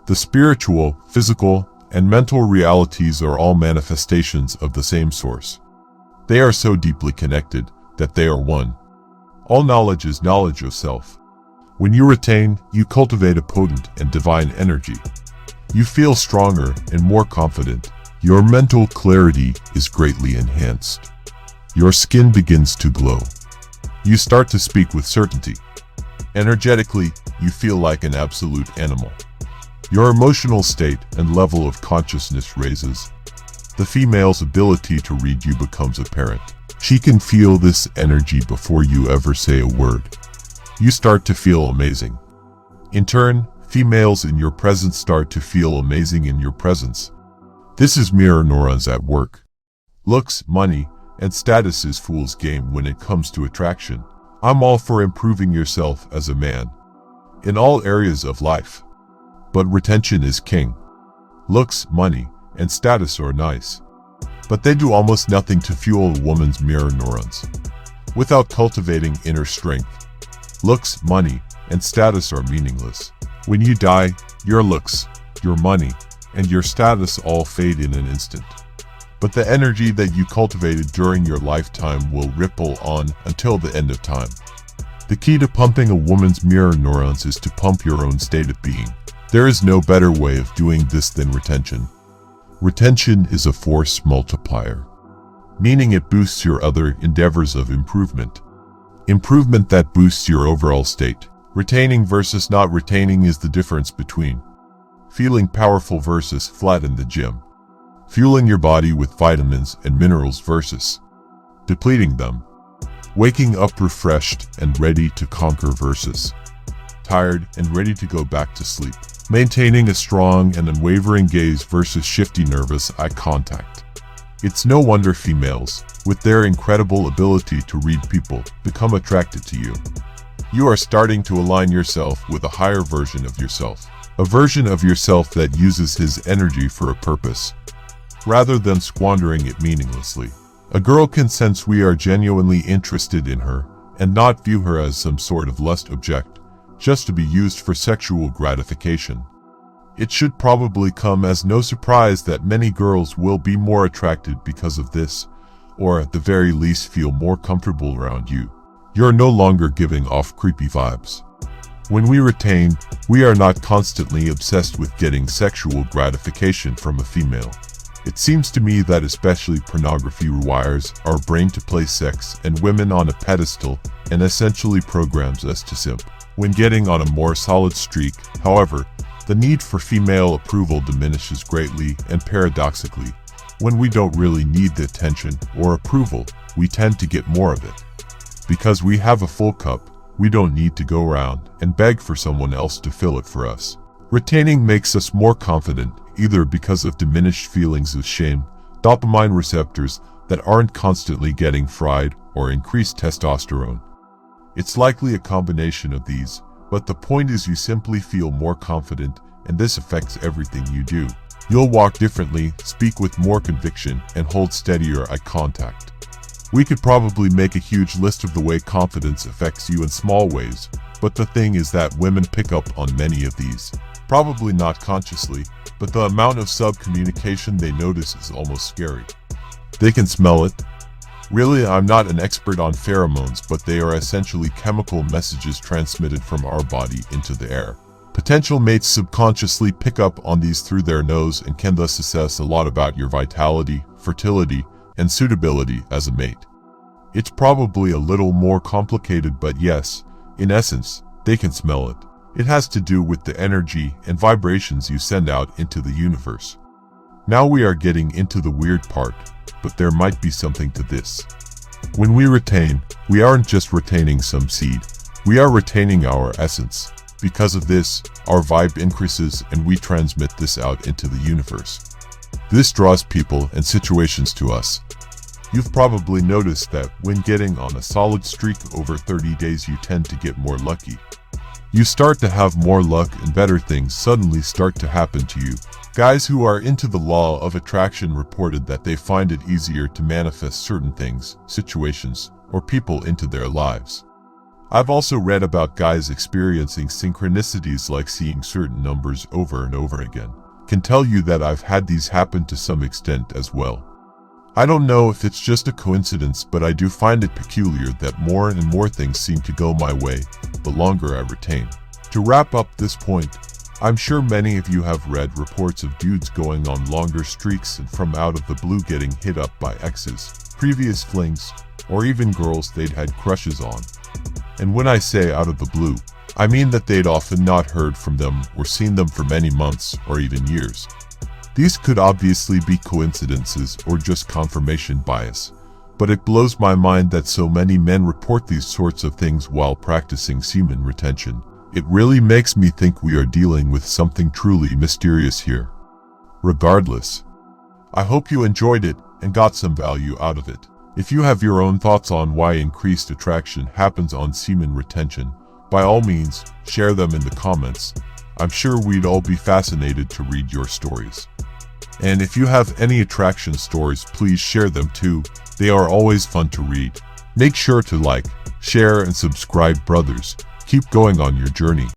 The spiritual, physical, and mental realities are all manifestations of the same source. They are so deeply connected that they are one. All knowledge is knowledge of self. When you retain, you cultivate a potent and divine energy. You feel stronger and more confident. Your mental clarity is greatly enhanced. Your skin begins to glow. You start to speak with certainty. Energetically, you feel like an absolute animal. Your emotional state and level of consciousness raises. The female's ability to read you becomes apparent. She can feel this energy before you ever say a word. You start to feel amazing. In turn, females in your presence start to feel amazing in your presence. This is mirror neurons at work. Looks, money, and status is fool's game when it comes to attraction. I'm all for improving yourself as a man in all areas of life. But retention is king. Looks, money, and status are nice, but they do almost nothing to fuel a woman's mirror neurons. Without cultivating inner strength, looks, money, and status are meaningless. When you die, your looks, your money, and your status all fade in an instant. But the energy that you cultivated during your lifetime will ripple on until the end of time. The key to pumping a woman's mirror neurons is to pump your own state of being. There is no better way of doing this than retention. Retention is a force multiplier, meaning it boosts your other endeavors of improvement. Improvement that boosts your overall state. Retaining versus not retaining is the difference between feeling powerful versus flat in the gym. Fueling your body with vitamins and minerals versus depleting them. Waking up refreshed and ready to conquer versus tired and ready to go back to sleep. Maintaining a strong and unwavering gaze versus shifty nervous eye contact. It's no wonder females, with their incredible ability to read people, become attracted to you. You are starting to align yourself with a higher version of yourself. A version of yourself that uses his energy for a purpose, rather than squandering it meaninglessly. A girl can sense we are genuinely interested in her, and not view her as some sort of lust object, just to be used for sexual gratification. It should probably come as no surprise that many girls will be more attracted because of this, or at the very least feel more comfortable around you. You're no longer giving off creepy vibes. When we retain, we are not constantly obsessed with getting sexual gratification from a female. It seems to me that especially pornography rewires our brain to place sex and women on a pedestal and essentially programs us to simp. When getting on a more solid streak, however, the need for female approval diminishes greatly, and paradoxically, when we don't really need the attention or approval, we tend to get more of it. Because we have a full cup, we don't need to go around and beg for someone else to fill it for us. Retaining makes us more confident, either because of diminished feelings of shame, dopamine receptors that aren't constantly getting fried, or increased testosterone. It's likely a combination of these, but the point is you simply feel more confident, and this affects everything you do. You'll walk differently, speak with more conviction, and hold steadier eye contact. We could probably make a huge list of the way confidence affects you in small ways, but the thing is that women pick up on many of these. Probably not consciously, but the amount of sub-communication they notice is almost scary. They can smell it. Really, I'm not an expert on pheromones, but they are essentially chemical messages transmitted from our body into the air. Potential mates subconsciously pick up on these through their nose and can thus assess a lot about your vitality, fertility, and suitability as a mate. It's probably a little more complicated, but yes, in essence, they can smell it. It has to do with the energy and vibrations you send out into the universe. Now we are getting into the weird part, but there might be something to this. When we retain, we aren't just retaining some seed, we are retaining our essence. Because of this, our vibe increases and we transmit this out into the universe. This draws people and situations to us. You've probably noticed that when getting on a solid streak over 30 days, you tend to get more lucky. You start to have more luck and better things suddenly start to happen to you. Guys who are into the law of attraction reported that they find it easier to manifest certain things, situations, or people into their lives. I've also read about guys experiencing synchronicities like seeing certain numbers over and over again. Can tell you that I've had these happen to some extent as well. I don't know if it's just a coincidence, but I do find it peculiar that more and more things seem to go my way the longer I retain. To wrap up this point, I'm sure many of you have read reports of dudes going on longer streaks and from out of the blue getting hit up by exes, previous flings, or even girls they'd had crushes on. And when I say out of the blue, I mean that they'd often not heard from them or seen them for many months or even years. These could obviously be coincidences or just confirmation bias, but it blows my mind that so many men report these sorts of things while practicing semen retention. It really makes me think we are dealing with something truly mysterious here. Regardless, I hope you enjoyed it and got some value out of it. If you have your own thoughts on why increased attraction happens on semen retention, by all means, share them in the comments. I'm sure we'd all be fascinated to read your stories. And if you have any attraction stories, please share them too. They are always fun to read. Make sure to like, share, and subscribe, brothers. Keep going on your journey.